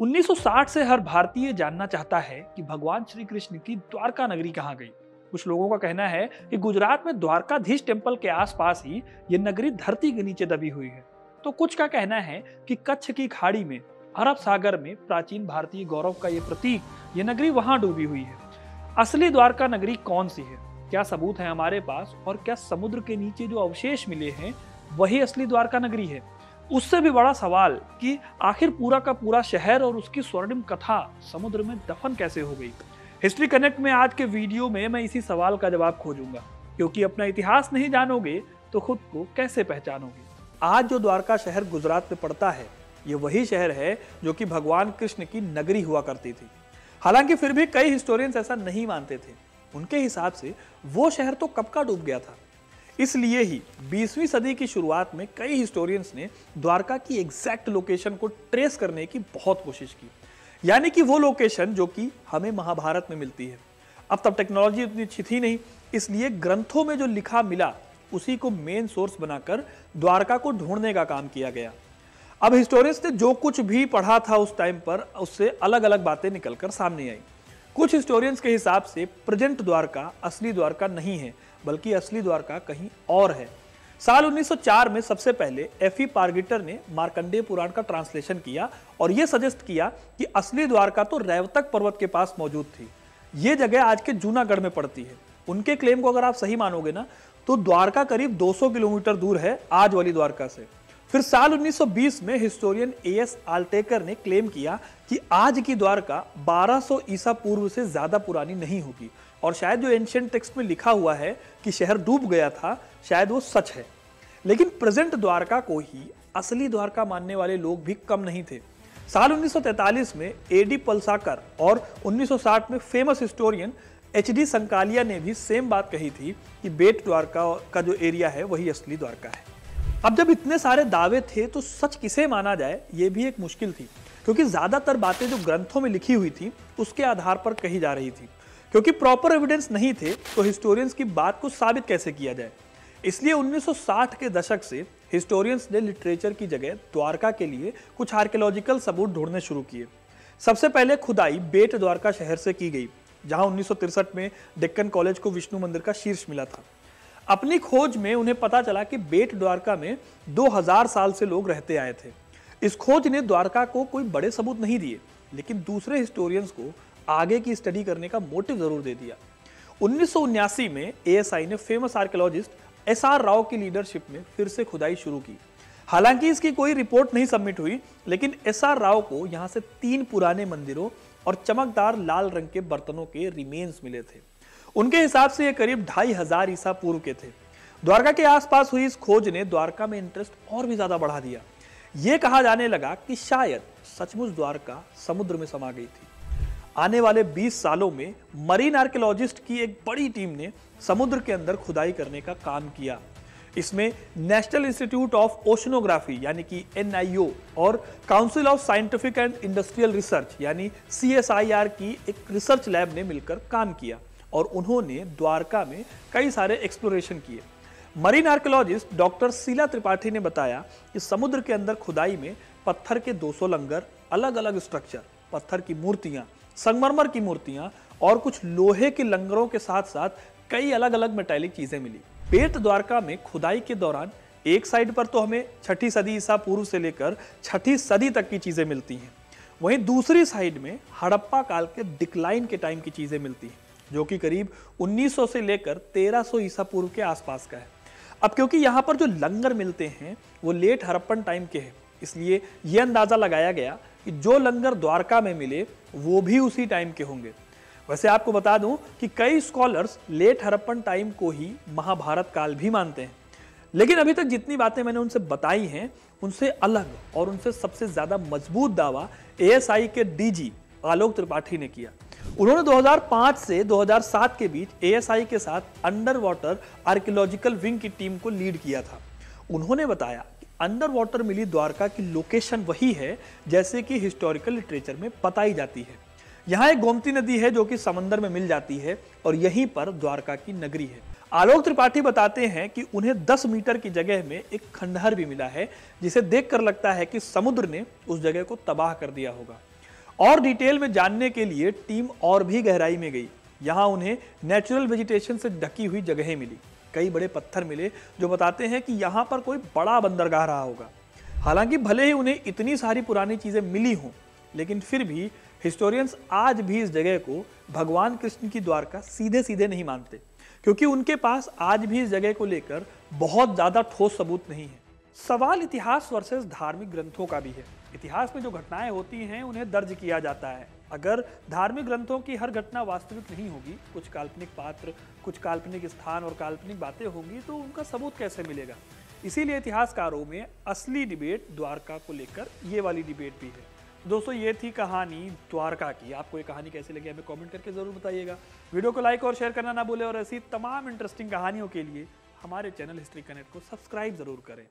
1960 से हर भारतीय जानना चाहता है कि भगवान श्री कृष्ण की द्वारका नगरी कहाँ गई। कुछ लोगों का कहना है कि गुजरात में द्वारकाधीश टेम्पल के आसपास ही ये नगरी धरती के नीचे दबी हुई है। तो कुछ का कहना है कि कच्छ की खाड़ी में अरब सागर में प्राचीन भारतीय गौरव का ये प्रतीक, ये नगरी वहां डूबी हुई है। असली द्वारका नगरी कौन सी है, क्या सबूत है हमारे पास, और क्या समुद्र के नीचे जो अवशेष मिले हैं वही असली द्वारका नगरी है? उससे भी बड़ा सवाल कि आखिर पूरा का पूरा शहर और उसकी स्वर्णिम कथा समुद्र में दफन कैसे हो गई। हिस्ट्री कनेक्ट में आज के वीडियो में मैं इसी सवाल का जवाब खोजूंगा, क्योंकि अपना इतिहास नहीं जानोगे तो खुद को कैसे पहचानोगे। आज जो द्वारका शहर गुजरात में पड़ता है, ये वही शहर है जो कि भगवान कृष्ण की नगरी हुआ करती थी। हालांकि फिर भी कई हिस्टोरियंस ऐसा नहीं मानते थे। उनके हिसाब से वो शहर तो कब का डूब गया था। इसलिए ही 20वीं सदी की शुरुआत में कई हिस्टोरियंस ने द्वारका की एग्जैक्ट लोकेशन को ट्रेस करने की बहुत कोशिश की, यानी कि वो लोकेशन जो कि हमें महाभारत में मिलती है। अब तब टेक्नोलॉजी उतनी अच्छी थी नहीं, इसलिए ग्रंथों में जो लिखा मिला उसी को मेन सोर्स बनाकर द्वारका को ढूंढने का काम किया गया। अब हिस्टोरियंस ने जो कुछ भी पढ़ा था उस टाइम पर, उससे अलग अलग बातें निकलकर सामने आई। कुछ हिस्टोरियंस के हिसाब से प्रेजेंट द्वारका असली द्वारका नहीं है, बल्कि असली द्वारका कहीं और है। साल 1904 में सबसे पहले एफ.ई. पारगिटर ने मार्कंडेय पुराण का ट्रांसलेशन किया और यह सजेस्ट किया कि असली द्वारका तो रैवतक पर्वत के पास मौजूद थी। यह जगह आज के जूनागढ़ में पड़ती है। उनके क्लेम को अगर आप सही मानोगे ना, तो द्वारका करीब 200 किलोमीटर दूर है आज वाली द्वारका से। फिर साल 1920 में हिस्टोरियन ए.एस. आल्टेकर ने क्लेम किया कि आज की द्वारका 1200 ईसा पूर्व से ज्यादा पुरानी नहीं होगी, और शायद जो एंशिएंट टेक्स्ट में लिखा हुआ है कि शहर डूब गया था, शायद वो सच है। लेकिन प्रेजेंट द्वारका को ही असली द्वारका मानने वाले लोग भी कम नहीं थे। साल 1943 में ए.डी. पलसाकर और 1960 में फेमस हिस्टोरियन एच.डी. संकालिया ने भी सेम बात कही थी कि बेट द्वारका का जो एरिया है वही असली द्वारका है। अब जब इतने सारे दावे थे तो सच किसे माना जाए, ये भी एक मुश्किल थी, क्योंकि ज्यादातर बातें जो ग्रंथों में लिखी हुई थी उसके आधार पर कही जा रही थी। क्योंकि प्रॉपर एविडेंस नहीं थे तो हिस्टोरियंस की बात को साबित कैसे किया जाए। इसलिए 1960 के दशक से हिस्टोरियंस ने लिटरेचर की जगह द्वारका के लिए कुछ आर्कियोलॉजिकल सबूत ढूंढने शुरू किए। सबसे पहले खुदाई बेट द्वारका शहर से की गई, जहां 1963 में डेक्कन कॉलेज को विष्णु मंदिर का शीर्ष मिला था। अपनी खोज में उन्हें पता चला कि बेट द्वारका में 2000 साल से लोग रहते आए थे। इस खोज ने द्वारका को कोई बड़े सबूत नहीं दिए, लेकिन दूसरे हिस्टोरियंस को आगे की स्टडी करने का मोटिव जरूर दे दिया। 1979 में एएसआई ने फेमस आर्कियोलॉजिस्ट एस.आर. राव की लीडरशिप में फिर से खुदाई शुरू की। हालांकि इसकी कोई रिपोर्ट नहीं सबमिट हुई, लेकिन एस.आर. राव को यहां से 3 पुराने मंदिरों और चमकदार लाल रंग के बर्तनों के रिमेन्स मिले थे। उनके हिसाब से ये करीब 2500 ईसा पूर्व के थे। द्वारका के आसपास हुई इस खोज ने द्वारका में इंटरेस्ट और भी ज्यादा बढ़ा दिया। यह कहा जाने लगा कि शायद सचमुच द्वारका समुद्र में समा गई थी। आने वाले 20 सालों में मरीन आर्कियोलॉजिस्ट की एक बड़ी टीम ने समुद्र के अंदर खुदाई करने का काम किया। इसमें नेशनल इंस्टीट्यूट ऑफ ओशनोग्राफी यानी कि NIO और council of scientific and industrial research यानी CSIR की एक रिसर्च लैब ने मिलकर काम किया, और उन्होंने द्वारका में कई सारे एक्सप्लोरेशन किए। Marine archaeologist doctor Sheela Tripathi ने बताया कि समुद्र के अंदर खुदाई में पत्थर के 200 लंगर, अलग अलग स्ट्रक्चर, पत्थर की मूर्तियां, संगमरमर की मूर्तियां और कुछ लोहे के लंगरों के साथ साथ कई अलग अलग मेटालिक चीजें मिली। बेट द्वारका में खुदाई के दौरान एक साइड पर तो हमें 6ठी सदी ईसा पूर्व से लेकर 6ठी सदी तक की चीजें मिलती हैं, वहीं दूसरी साइड में हड़प्पा काल के डिक्लाइन के टाइम की चीजें मिलती हैं, जो कि करीब 1900 से लेकर 1300 ईसा पूर्व के आसपास का है। अब क्योंकि यहाँ पर जो लंगर मिलते हैं वो लेट हड़प्पन टाइम के हैं, इसलिए यह अंदाजा लगाया गया कि जो लंगर द्वारका में मिले वो भी उसी टाइम के होंगे। वैसे आपको बता दूं कि कई स्कॉलर्स लेट हड़प्पन टाइम को ही महाभारत काल भी मानते हैं, लेकिन अभी तक जितनी बातें मैंने उनसे बताई हैं उनसे अलग और उनसे सबसे ज्यादा मजबूत दावा एएसआई के डीजी आलोक त्रिपाठी ने किया। उन्होंने 2005 से 2007 के बीच एएसआई के साथ अंडर वाटर आर्कियोलॉजिकल विंग की टीम को लीड किया था। उन्होंने बताया कि अंडर वाटर मिली द्वारका की लोकेशन वही है जैसे कि हिस्टोरिकल लिटरेचर में बताई जाती है। यहाँ एक गोमती नदी है जो कि समंदर में मिल जाती है, और यहीं पर द्वारका की नगरी है। आलोक त्रिपाठी बताते हैं कि उन्हें 10 मीटर की जगह में एक खंडहर भी मिला है, जिसे देखकर लगता है कि समुद्र ने उस जगह को तबाह कर दिया होगा। और डिटेल में जानने के लिए टीम और भी गहराई में गई। यहाँ उन्हें नेचुरल वेजिटेशन से ढकी हुई जगहें मिली, कई बड़े पत्थर मिले जो बताते हैं कि यहाँ पर कोई बड़ा बंदरगाह रहा होगा। हालांकि भले ही उन्हें इतनी सारी पुरानी चीजें मिली हों, लेकिन फिर भी हिस्टोरियंस आज भी इस जगह को भगवान कृष्ण की द्वारका सीधे सीधे नहीं मानते, क्योंकि उनके पास आज भी इस जगह को लेकर बहुत ज्यादा ठोस सबूत नहीं है। सवाल इतिहास वर्सेस धार्मिक ग्रंथों का भी है। इतिहास में जो घटनाएं होती हैं उन्हें दर्ज किया जाता है। अगर धार्मिक ग्रंथों की हर घटना वास्तविक नहीं होगी, कुछ काल्पनिक पात्र, कुछ काल्पनिक स्थान और काल्पनिक बातें होंगी, तो उनका सबूत कैसे मिलेगा? इसीलिए इतिहासकारों में असली डिबेट द्वारका को लेकर ये वाली डिबेट भी है। दोस्तों, ये थी कहानी द्वारका की। आपको ये कहानी कैसी लगी हमें कमेंट करके जरूर बताइएगा। वीडियो को लाइक और शेयर करना ना भूलें और ऐसी तमाम इंटरेस्टिंग कहानियों के लिए हमारे चैनल हिस्ट्री कनेक्ट को सब्सक्राइब जरूर करें।